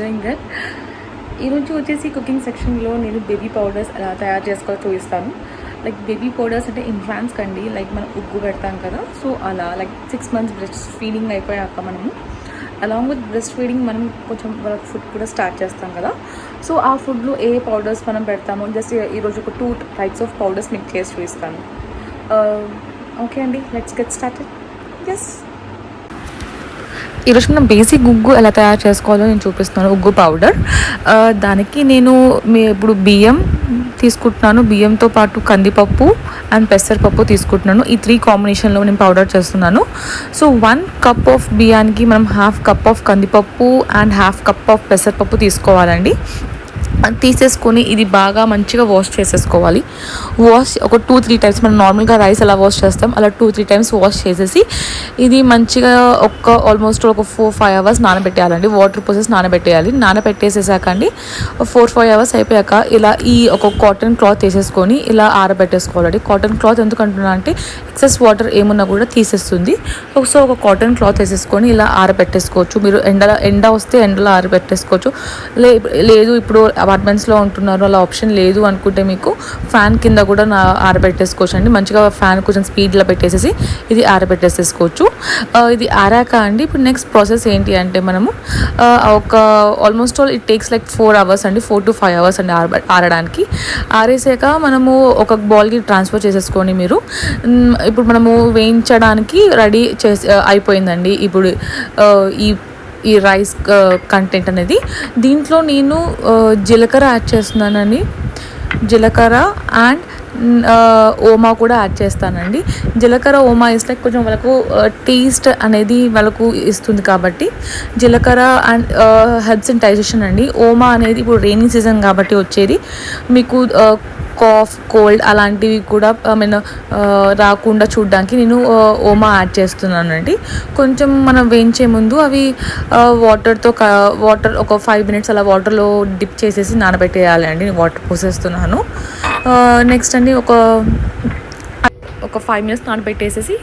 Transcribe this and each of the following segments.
Doing good. ఈరోజు వచ్చేసి cooking సెక్షన్లో నేను బేబీ పౌడర్స్ ఎలా తయారు చేసుకోవాలో చూపిస్తాను. లైక్ బేబీ పౌడర్స్ అంటే ఇన్ఫాన్స్ కండి, లైక్ మనం ఉగ్గు పెడతాం కదా, సో అలా లైక్ 6 months బ్రెస్ట్ ఫీడింగ్ అయిపోయాక మనము అలాంగ్ విత్ బ్రెస్ట్ ఫీడింగ్ మనం కొంచెం వాళ్ళకి ఫుడ్ కూడా స్టార్ట్ చేస్తాం కదా. సో ఆ ఫుడ్లో ఏ పౌడర్స్ మనం పెడతామో జస్ట్ ఈరోజు ఒక 2 types ఆఫ్ పౌడర్స్ మీకు చేసి చూపిస్తాను. ఓకే అండి, లెట్స్ గెట్ స్టార్టెడ్. ఎస్, ఈరోజు మనం బేసిక్ ఉగ్గు ఎలా తయారు చేసుకోవాలో నేను చూపిస్తున్నాను. ఉగ్గు పౌడర్, దానికి నేను ఇప్పుడు బియ్యం తీసుకుంటున్నాను. బియ్యంతో పాటు కందిపప్పు అండ్ పెసరపప్పు తీసుకుంటున్నాను. ఈ 3 కాంబినేషన్లో నేను పౌడర్ చేస్తున్నాను. సో 1 cup ఆఫ్ బియ్యానికి మనం 1/2 cup ఆఫ్ కందిపప్పు అండ్ 1/2 cup ఆఫ్ పెసరపప్పు తీసుకోవాలండి. తీసేసుకొని ఇది బాగా మంచిగా వాష్ చేసేసుకోవాలి. వాష్ ఒక 2-3 times, మనం నార్మల్గా రైస్ ఎలా వాష్ చేస్తాం అలా 2-3 times వాష్ చేసేసి ఇది మంచిగా ఆల్మోస్ట్ ఒక 4-5 hours నానబెట్టేయాలండి. వాటర్ పోసేసి నానబెట్టేయాలి. నానబెట్టేసేసాక అండి 4-5 hours అయిపోయాక ఇలా ఈ ఒక కాటన్ క్లాత్ వేసేసుకొని ఇలా ఆరబెట్టేసుకోవాలండి. కాటన్ క్లాత్ ఎందుకంటున్నా అంటే ఎక్సెస్ వాటర్ ఏమున్నా కూడా తీసేస్తుంది. సో ఒక కాటన్ క్లాత్ వేసేసుకొని ఇలా ఆరబెట్టేసుకోవచ్చు. మీరు ఎండ వస్తే ఎండలో ఆరబెట్టేసుకోవచ్చు. లేదు ఇప్పుడు అపార్ట్మెంట్స్లో ఉంటున్నారు, అలా ఆప్షన్ లేదు అనుకుంటే మీకు ఫ్యాన్ కింద కూడా ఆరబెట్టేసుకోవచ్చు అండి. మంచిగా ఫ్యాన్ కొంచెం స్పీడ్లో పెట్టేసేసి ఇది ఆరబెట్టేసేసుకోవచ్చు. ఇది ఆరాక అండి ఇప్పుడు నెక్స్ట్ ప్రాసెస్ ఏంటి అంటే మనము ఒక almost all it takes like 4 hours అండి, 4 to 5 hours అండి ఆరడానికి. ఆరేసాక మనము ఒక బౌల్కి ట్రాన్స్ఫర్ చేసేసుకొని మీరు ఇప్పుడు మనము వేయించడానికి రెడీ అయిపోయిందండి. ఇప్పుడు ఈ రైస్ కంటెంట్ అనేది దీంట్లో నేను జీలకర్ర యాడ్ చేస్తున్నానండి. జీలకర్ర అండ్ ఓమా కూడా యాడ్ చేస్తానండి. జీలకర్ర ఓమా ఇస్తే కొంచెం వాళ్ళకు టేస్ట్ అనేది వాళ్ళకు ఇస్తుంది కాబట్టి జీలకర్ర అండ్ హెల్ప్స్ ఇన్ డైజెషన్ అండి. ఓమా అనేది ఇప్పుడు రైనీ సీజన్ కాబట్టి వచ్చేది మీకు కాఫ్ కోల్డ్ అలాంటివి కూడా రాకుండా చూడడానికి నేను ఓమా యాడ్ చేస్తున్నానండి. కొంచెం మనం వేయించే ముందు అవి వాటర్ ఒక 5 minutes అలా వాటర్లో డిప్ చేసేసి నానబెట్టేయాలి అండి. నేను వాటర్ పోసేస్తున్నాను. నెక్స్ట్ అండి ఒక 5 minutes నానబెట్టేసేసి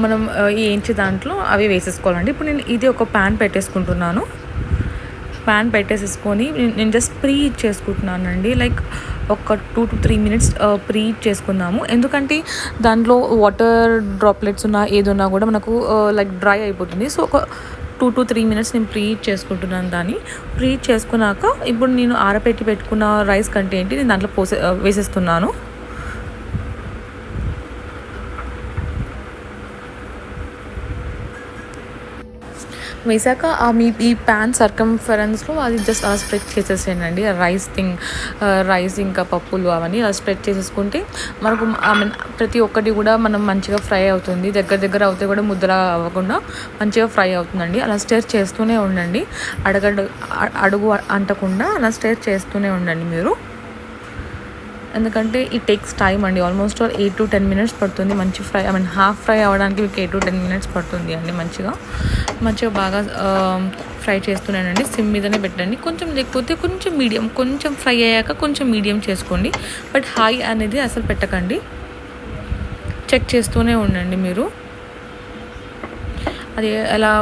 మనం వేయించే దాంట్లో అవి వేసేసుకోవాలండి. ఇప్పుడు నేను ఇది ఒక ప్యాన్ పెట్టేసుకుంటున్నాను. ప్యాన్ పెట్టేసేసుకొని నేను జస్ట్ ప్రీ హీట్ చేసుకుంటున్నానండి. లైక్ ఒక 2 to 3 minutes ప్రీ హీట్ చేసుకుందాము. ఎందుకంటే దాంట్లో వాటర్ డ్రాప్లెట్స్ ఉన్నా ఏదున్నా కూడా మనకు లైక్ డ్రై అయిపోతుంది. సో ఒక 2 to 3 minutes నేను ప్రీ హీట్ చేసుకుంటున్నాను. దాన్ని ప్రీ హీట్ చేసుకున్నాక ఇప్పుడు నేను పెట్టుకున్న రైస్ కంటెంట్ నేను దాంట్లో వేసేస్తున్నాను. వేసాక ఈ ప్యాన్ సర్కంఫరెన్స్లో అది జస్ట్ అలా స్ప్రెడ్ చేసేసేయండి. రైస్ ఇంకా పప్పులు అవన్నీ అలా స్ప్రెడ్ చేసేసుకుంటే మనకు ప్రతి ఒక్కటి కూడా మనం మంచిగా ఫ్రై అవుతుంది. దగ్గర అవుతే కూడా ముద్దలా అవ్వకుండా మంచిగా ఫ్రై అవుతుందండి. అలా స్టిర్ చేస్తూనే ఉండండి. అడుగు అంటకుండా అలా స్టిర్ చేస్తూనే ఉండండి మీరు. ఎందుకంటే ఇట్ టేక్స్ టైం అండి. ఆల్మోస్ట్ 8 to 10 minutes పడుతుంది మంచి ఫ్రై, హాఫ్ ఫ్రై అవ్వడానికి మీకు 8 to 10 minutes పడుతుంది అండి. మంచిగా బాగా ఫ్రై చేస్తున్నానండి. సిమ్ మీదనే పెట్టండి. లేకపోతే కొంచెం మీడియం, కొంచెం ఫ్రై అయ్యాక కొంచెం మీడియం చేసుకోండి. బట్ హై అనేది అసలు పెట్టకండి. చెక్ చేస్తూనే ఉండండి మీరు. అది ఎలా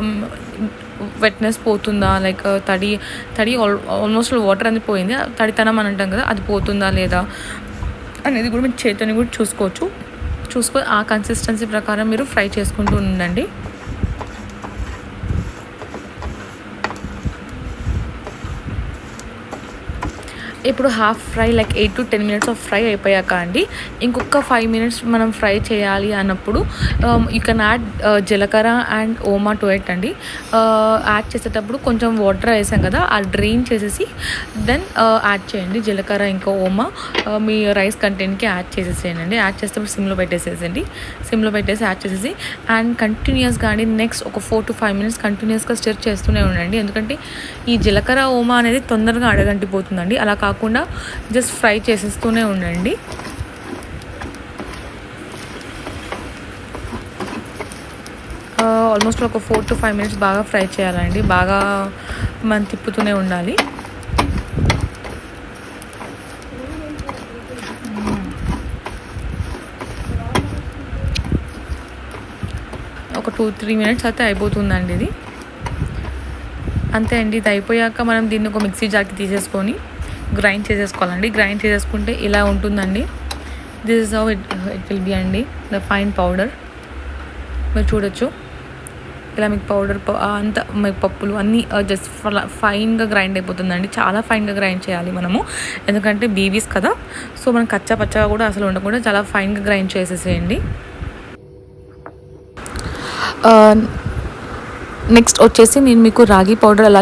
వెట్నెస్ పోతుందా, లైక్ తడి ఆల్మోస్ట్ వాటర్ అనేది పోయింది, తడితనం అని అంటాం కదా, అది పోతుందా లేదా అనేది కూడా మీరు చేతిని కూడా చూసుకొని ఆ కన్సిస్టెన్సీ ప్రకారం మీరు ఫ్రై చేసుకుంటూ ఉండండి. ఇప్పుడు half fry like 8 to 10 minutes of fry అయిపోయాక అండి ఇంకొక 5 minutes మనం ఫ్రై చేయాలి అన్నప్పుడు యూ కెన్ యాడ్ జీలకర్ర అండ్ ఓమా టు ఇట్ అండి. యాడ్ చేసేటప్పుడు కొంచెం వాటర్ వేసాం కదా, ఆ డ్రైన్ చేసేసి దెన్ యాడ్ చేయండి. జీలకర్ర ఇంకా ఓమా మీ రైస్ కంటెంట్కి యాడ్ చేసేసేయండి. యాడ్ చేసేటప్పుడు సిమ్లో పెట్టేసి యాడ్ చేసేసి అండ్ కంటిన్యూస్గా అండి నెక్స్ట్ ఒక 4 to 5 minutes కంటిన్యూస్గా స్టిర్ చేస్తూనే ఉండండి. ఎందుకంటే ఈ జీలకర్ర ఓమా అనేది తొందరగా అడగంటిపోతుందండి. అలా కాకుండా జస్ట్ ఫ్రై చేసేస్తూనే ఉండండి. ఆల్మోస్ట్ ఒక 4 to 5 minutes బాగా ఫ్రై చేయాలండి. బాగా మనం తిప్పుతూనే ఉండాలి. ఒక 2-3 minutes అయితే అయిపోతుందండి ఇది. అంతే అండి. ఇది అయిపోయాక మనం దీన్ని ఒక మిక్సీ జార్కి తీసేసుకొని గ్రైండ్ చేసేసుకోవాలండి. గ్రైండ్ చేసేసుకుంటే ఇలా ఉంటుందండి. This is how it will be అండి ద ఫైన్ పౌడర్. మీరు చూడొచ్చు ఇలా మీకు పౌడర్ అంతా మీకు పప్పులు అన్నీ జస్ట్ ఫైన్గా గ్రైండ్ అయిపోతుందండి. చాలా ఫైన్గా గ్రైండ్ చేయాలి మనము, ఎందుకంటే బేబీస్ కదా. సో మనం కచ్చా పచ్చగా కూడా అసలు ఉండకుండా చాలా ఫైన్గా గ్రైండ్ చేసేసేయండి. నెక్స్ట్ వచ్చేసి నేను మీకు రాగి పౌడర్ ఎలా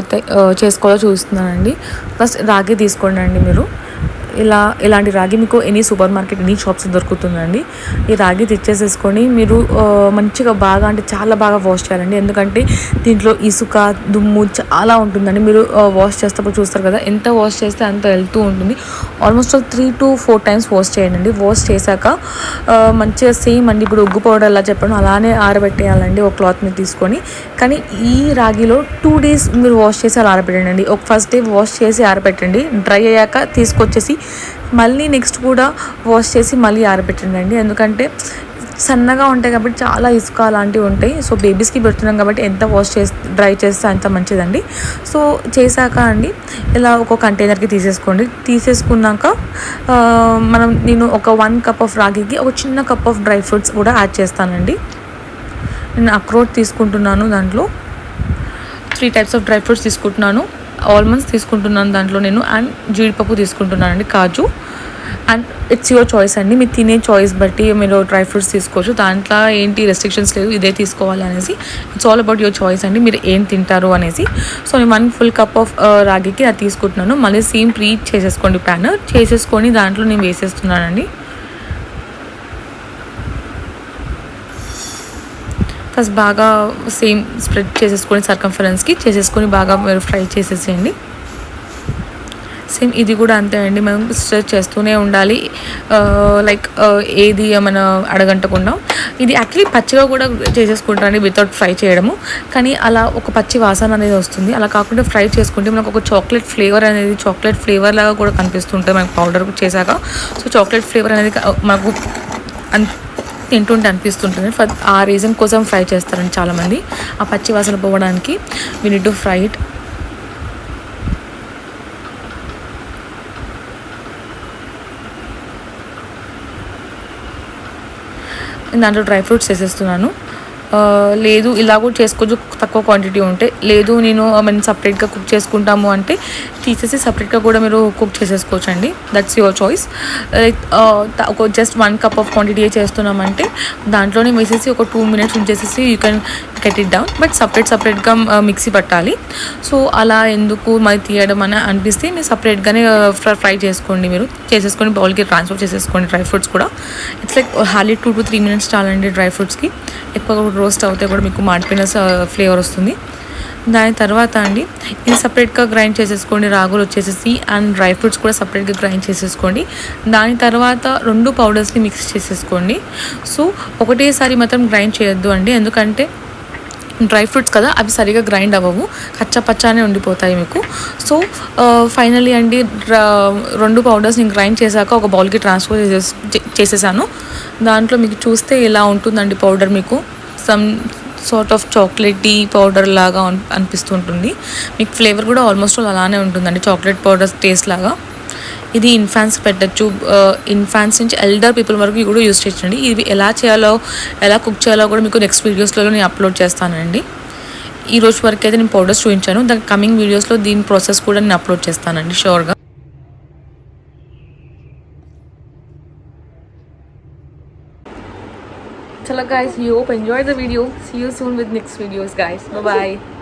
చేసుకోవాలో చూస్తున్నానండి. ఫస్ట్ రాగి తీసుకోండి అండి. మీరు ఇలాంటి రాగి మీకు any super market any shops దొరుకుతుందండి. ఈ రాగి తెచ్చేసేసుకొని మీరు మంచిగా బాగా అంటే చాలా బాగా వాష్ చేయాలండి. ఎందుకంటే దీంట్లో ఇసుక దుమ్ము చాలా ఉంటుందండి. మీరు వాష్ చేసేటప్పుడు చూస్తారు కదా, ఎంత వాష్ చేస్తే అంత వెళ్తూ ఉంటుంది. ఆల్మోస్ట్ 3 to 4 times వాష్ చేయండి. వాష్ చేశాక మంచిగా సేమ్ అండి ఇప్పుడు ఉగ్గు పౌడర్ ఎలా చెప్పాను అలానే ఆరబెట్టేయాలండి ఒక క్లాత్ మీద తీసుకొని. కానీ ఈ రాగిలో 2 days మీరు వాష్ చేసి అలా ఆరబెట్టండి. ఒక ఫస్ట్ డే వాష్ చేసి ఆరబెట్టండి. డ్రై అయ్యాక తీసుకొచ్చేసి మళ్ళీ నెక్స్ట్ కూడా వాష్ చేసి మళ్ళీ ఆరబెట్టండి అండి. ఎందుకంటే సన్నగా ఉంటాయి కాబట్టి చాలా ఇసుక అలాంటివి ఉంటాయి. సో బేబీస్కి పెడుతున్నాం కాబట్టి ఎంత వాష్ చేసి డ్రై చేస్తే అంత మంచిదండి. సో చేశాక అండి ఇలా ఒక కంటైనర్కి తీసేసుకోండి. తీసేసుకున్నాక నేను ఒక 1 cup ఆఫ్ రాగికి ఒక చిన్న కప్ ఆఫ్ డ్రై ఫ్రూట్స్ కూడా యాడ్ చేస్తానండి. నేను అక్రోట్ తీసుకుంటున్నాను, దాంట్లో 3 types ఆఫ్ డ్రై ఫ్రూట్స్ తీసుకుంటున్నాను. ఆల్మండ్స్ తీసుకుంటున్నాను దాంట్లో నేను, అండ్ జీడిపప్పు తీసుకుంటున్నాను అండి, కాజు. అండ్ ఇట్స్ యువర్ చాయిస్ అండి, మీరు తినే చాయిస్ బట్టి మీరు డ్రై ఫ్రూట్స్ తీసుకోవచ్చు. దాంట్లో ఏంటి రెస్ట్రిక్షన్స్ లేదు, ఇదే తీసుకోవాలి అనేసి. It's all about your choice అండి, మీరు ఏం తింటారు అనేసి. సో నేను 1 full cup ఆఫ్ రాగికి అది తీసుకుంటున్నాను. మళ్ళీ సేమ్ ప్రీహీట్ చేసేసుకోండి ప్యాన్, చేసేసుకొని దాంట్లో నేను వేసేస్తున్నానండి. ఫస్ట్ బాగా సేమ్ స్ప్రెడ్ చేసేసుకొని సర్కంఫరెన్స్కి చేసేసుకొని బాగా మీరు ఫ్రై చేసేసేయండి. సేమ్ ఇది కూడా అంతే అండి, మనం స్టిర్ చేస్తూనే ఉండాలి. ఏది మన అడగంటకుండా. ఇది యాక్చువల్లీ పచ్చిగా కూడా చేసేసుకుంటారండి వితౌట్ ఫ్రై చేయడము, కానీ అలా ఒక పచ్చి వాసన అనేది వస్తుంది. అలా కాకుండా ఫ్రై చేసుకుంటే మనకు ఒక చాక్లెట్ ఫ్లేవర్ లాగా కూడా కనిపిస్తుంటుంది మనకు పౌడర్ చేశాక. సో చాక్లెట్ ఫ్లేవర్ అనేది మనకు తింటుంటే అనిపిస్తుంటుంది. ఆ రీజన్ కోసం ఫ్రై చేస్తారండి చాలామంది, ఆ పచ్చి వాసన పోవడానికి. We need to fry it. దాంట్లో డ్రై ఫ్రూట్స్ వేసేస్తున్నాను. లేదు ఇలా కూడా చేసుకోవచ్చు తక్కువ క్వాంటిటీ ఉంటే. లేదు మనం సపరేట్గా కుక్ చేసుకుంటాము అంటే తీసేసి సపరేట్గా కూడా మీరు కుక్ చేసేసుకోవచ్చు అండి. That's your choice. ఒక జస్ట్ 1 cup ఆఫ్ క్వాంటిటీ చేస్తున్నామంటే దాంట్లోనే వేసేసి ఒక 2 minutes ఉంచేసేసి you can get it down. But సపరేట్గా మిక్సీ పట్టాలి. సో అలా ఎందుకు మరి తీయడం అని అనిపిస్తే మీరు సపరేట్గానే ఫ్రై చేసుకోండి. మీరు చేసేసుకొని బౌల్కి ట్రాన్స్ఫర్ చేసేసుకోండి డ్రై ఫ్రూట్స్ కూడా. It's like hardly 2 to 3 minutes చాలండి డ్రై ఫ్రూట్స్కి. ఎక్కువ రోస్ట్ అవుతే కూడా మీకు మాడిపోయిన ఫ్లేవర్ వస్తుంది. దాని తర్వాత అండి ఇది సపరేట్గా గ్రైండ్ చేసేసుకోండి, రాగులు వచ్చేసేసి, అండ్ డ్రై ఫ్రూట్స్ కూడా సపరేట్గా గ్రైండ్ చేసేసుకోండి. దాని తర్వాత 2 పౌడర్స్ని మిక్స్ చేసేసుకోండి. సో ఒకటేసారి మాత్రం గ్రైండ్ చేయొద్దు అండి, ఎందుకంటే డ్రై ఫ్రూట్స్ కదా అవి సరిగా గ్రైండ్ అవ్వవు, కచ్చపచ్చానే ఉండిపోతాయి మీకు. సో ఫైనలీ అండి 2 పౌడర్స్ నేను గ్రైండ్ చేశాక ఒక బౌల్కి ట్రాన్స్ఫర్ చేసేసాను. దాంట్లో మీకు చూస్తే ఇలా ఉంటుందండి పౌడర్, మీకు some sort of chocolatey powder లాగా అనిపిస్తుంటుంది. మీకు ఫ్లేవర్ కూడా ఆల్మోస్ట్ అలానే ఉంటుందండి, చాక్లెట్ పౌడర్ టేస్ట్ లాగా. ఇది ఇన్ఫాన్స్ పెట్టచ్చు, ఇన్ఫాన్స్ నుంచి ఎల్డర్ పీపుల్ వరకు కూడా యూస్ చేయొచ్చండి. ఇవి ఎలా కుక్ చేయాలో కూడా మీకు నెక్స్ట్ వీడియోస్లో నేను అప్లోడ్ చేస్తానండి. ఈ రోజు వరకు అయితే నేను పౌడర్స్ చూపించాను, దాని కమింగ్ వీడియోస్లో దీని ప్రాసెస్ కూడా నేను అప్లోడ్ చేస్తానండి షూర్గా. Chalo guys, you hope enjoy the video. See you soon with next videos guys. Bye bye.